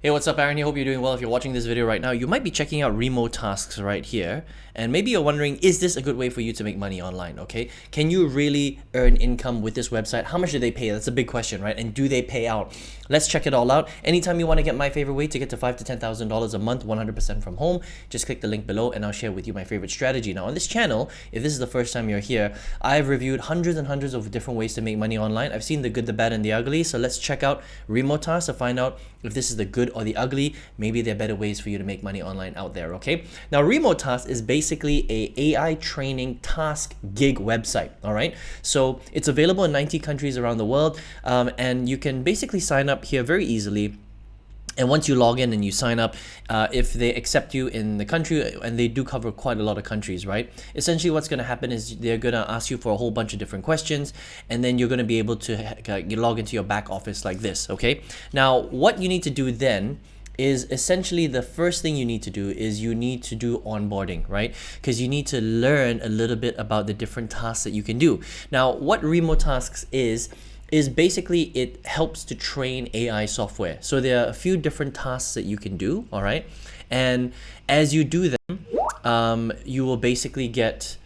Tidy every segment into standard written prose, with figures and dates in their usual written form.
Hey, what's up, Aaron here? Hope you're doing well. If you're watching this video right now, you might be checking out RemoTasks right here. And maybe you're wondering, is this a good way for you to make money online, okay? Can you really earn income with this website? How much do they pay? That's a big question, right? And do they pay out? Let's check it all out. Anytime you want to get my favorite way to get to $5,000 to $10,000 a month, 100% from home, just click the link below and I'll share with you my favorite strategy. Now, on this channel, if this is the first time you're here, I've reviewed hundreds and hundreds of different ways to make money online. I've seen the good, the bad, and the ugly. So let's check out RemoTasks to find out if this is the good or the ugly. Maybe there are better ways for you to make money online out there, okay? Now, RemoTasks is basically a AI training task gig website, all right? So it's available in 90 countries around the world, and you can basically sign up here very easily. And once you log in and you sign up, if they accept you in the country, and they do cover quite a lot of countries, right? Essentially what's going to happen is they're going to ask you for a whole bunch of different questions, and then you're going to be able to log into your back office like this, okay? Now, what you need to do then is essentially the first thing you need to do is you need to do onboarding, right? Because you need to learn a little bit about the different tasks that you can do. Now, what RemoTasks is basically it helps to train AI software. So there are a few different tasks that you can do, all right? And as you do them, you will basically get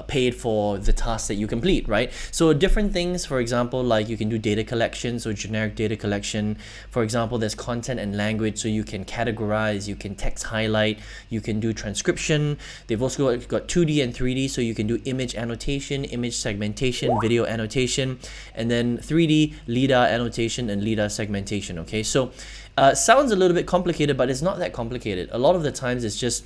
paid for the tasks that you complete, right? So different things, for example, like you can do data collection, so generic data collection. For example, there's content and language, so you can categorize, you can text highlight, you can do transcription. They've also got 2D and 3D, so you can do image annotation, image segmentation, video annotation, and then 3D LiDAR annotation and LiDAR segmentation, okay? So sounds a little bit complicated, but it's not that complicated. A lot of the times it's just,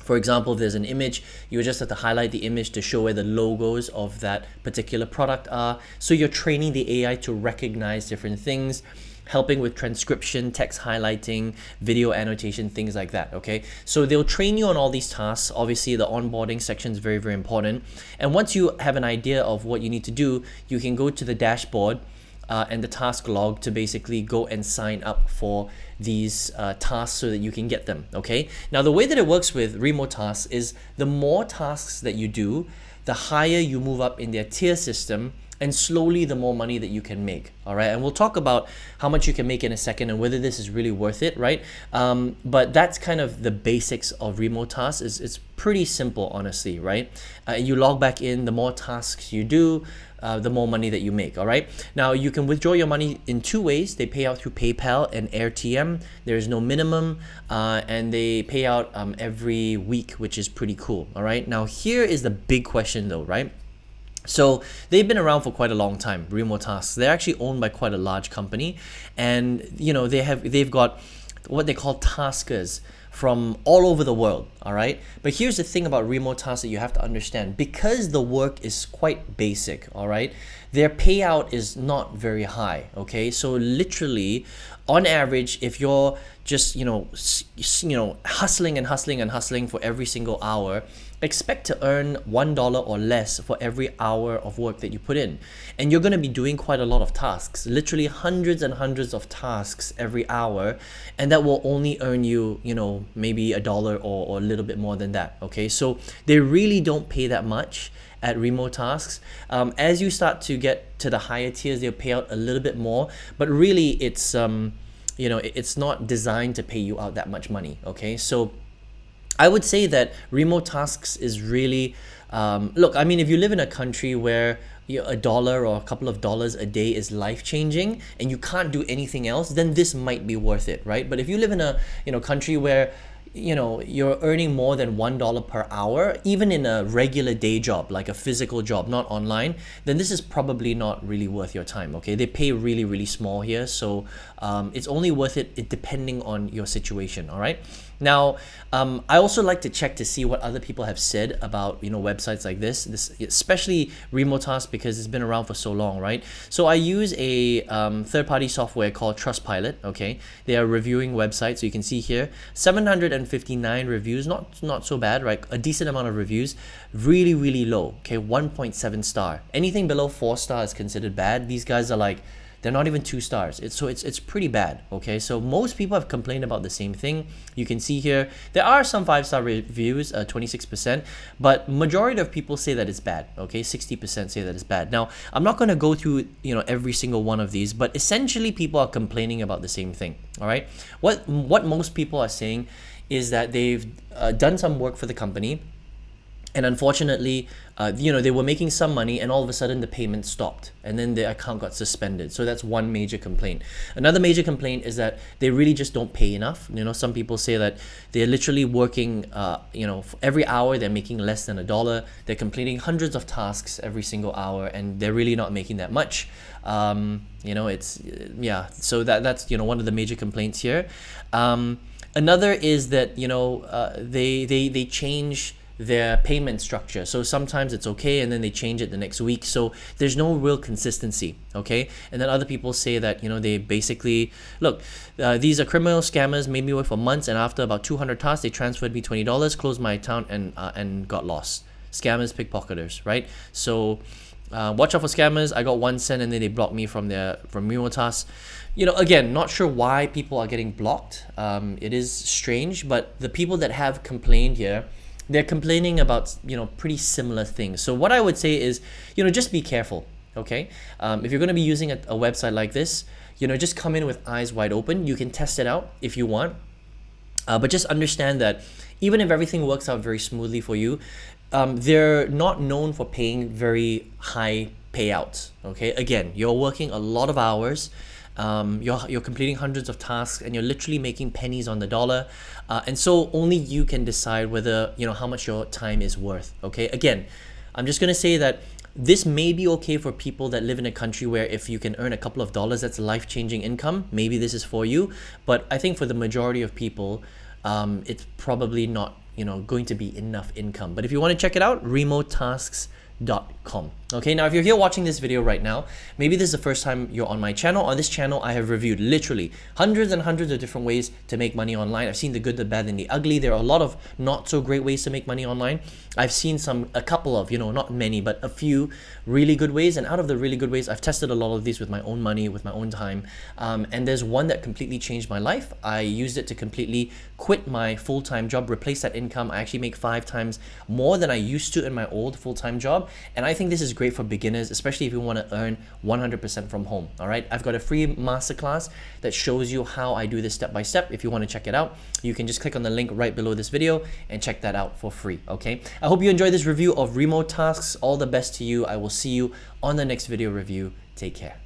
for example, if there's an image, you just have to highlight the image to show where the logos of that particular product are. So you're training the AI to recognize different things, helping with transcription, text highlighting, video annotation, things like that, okay? So they'll train you on all these tasks. Obviously, the onboarding section is very, very important. And once you have an idea of what you need to do, you can go to the dashboard and the task log to basically go and sign up for these tasks so that you can get them, okay? Now, the way that it works with RemoTasks is the more tasks that you do, the higher you move up in their tier system, and slowly the more money that you can make, all right? And we'll talk about how much you can make in a second and whether this is really worth it, right? But that's kind of the basics of RemoTasks. It's pretty simple, honestly, right? You log back in, the more tasks you do, the more money that you make, all right? Now, you can withdraw your money in two ways. They pay out through PayPal and AirTM. There is no minimum, and they pay out every week, which is pretty cool, all right? Now, here is the big question though, right? So they've been around for quite a long time, RemoTasks. They're actually owned by quite a large company, and they've got what they call taskers from all over the world, all right? But here's the thing about RemoTasks that you have to understand. Because the work is quite basic, all right, their payout is not very high, okay? So literally, on average, if you're just, hustling and hustling and hustling for every single hour, expect to earn $1 or less for every hour of work that you put in. And you're going to be doing quite a lot of tasks, literally hundreds and hundreds of tasks every hour, and that will only earn you, maybe $1 or a little bit more than that, okay? So they really don't pay that much at RemoTasks. As you start to get to the higher tiers, they'll pay out a little bit more, but really it's it's not designed to pay you out that much money, okay? So I would say that RemoTasks is really, look, I mean, if you live in a country where $1 or a couple of dollars a day is life-changing and you can't do anything else, then this might be worth it, right? But if you live in a country where you're earning more than $1 per hour, even in a regular day job, like a physical job, not online, then this is probably not really worth your time, okay? They pay really, really small here, so it's only worth it depending on your situation, all right? Now, I also like to check to see what other people have said about websites like this, especially RemoTasks, because it's been around for so long, right? So I use a third-party software called Trustpilot, okay? They are reviewing websites, so you can see here 759 reviews, not so bad, right? A decent amount of reviews, really, really low, okay? 1.7 star. Anything below 4 star is considered bad. These guys are like, They're not even 2 stars. It's pretty bad. Okay, so most people have complained about the same thing. You can see here there are some 5-star reviews, 26%, but majority of people say that it's bad. Okay, 60% say that it's bad. Now I'm not going to go through every single one of these, but essentially people are complaining about the same thing. All right, what most people are saying is that they've done some work for the company, and unfortunately, they were making some money and all of a sudden the payment stopped and then the account got suspended. So that's one major complaint. Another major complaint is that they really just don't pay enough. Some people say that they're literally working, for every hour they're making less than $1. They're completing hundreds of tasks every single hour and they're really not making that much. So that's one of the major complaints here. Another is that they change their payment structure. So sometimes it's okay and then they change it the next week. So there's no real consistency. Okay. And then other people say that, they basically, look, these are criminal scammers, made me work for months, and after about 200 tasks, they transferred me $20, closed my account and got lost. Scammers, pickpocketers, right? So watch out for scammers. I got 1 cent and then they blocked me from RemoTasks. Again, not sure why people are getting blocked. It is strange, but the people that have complained here, they're complaining about pretty similar things. So what I would say is just be careful. Okay, if you're going to be using a website like this, just come in with eyes wide open. You can test it out if you want, but just understand that even if everything works out very smoothly for you, they're not known for paying very high payouts. Okay, again, you're working a lot of hours. You're completing hundreds of tasks and you're literally making pennies on the dollar, and so only you can decide whether how much your time is worth. Okay, again, I'm just gonna say that this may be okay for people that live in a country where if you can earn a couple of dollars, that's life-changing income. Maybe this is for you, but I think for the majority of people, it's probably not going to be enough income. But if you want to check it out, RemoTasks.com. Okay, now if you're here watching this video right now, maybe this is the first time you're on my channel. On this channel, I have reviewed literally hundreds and hundreds of different ways to make money online. I've seen the good, the bad, and the ugly. There are a lot of not so great ways to make money online. I've seen a couple of, not many, but a few really good ways. And out of the really good ways, I've tested a lot of these with my own money, with my own time. And there's one that completely changed my life. I used it to completely quit my full-time job, replace that income. I actually make 5 times more than I used to in my old full-time job. And I think this is great for beginners, especially if you want to earn 100% from home. All right, I've got a free masterclass that shows you how I do this step by step. If you want to check it out, you can just click on the link right below this video and check that out for free. Okay, I hope you enjoyed this review of RemoTasks. All the best to you. I will see you on the next video review. Take care.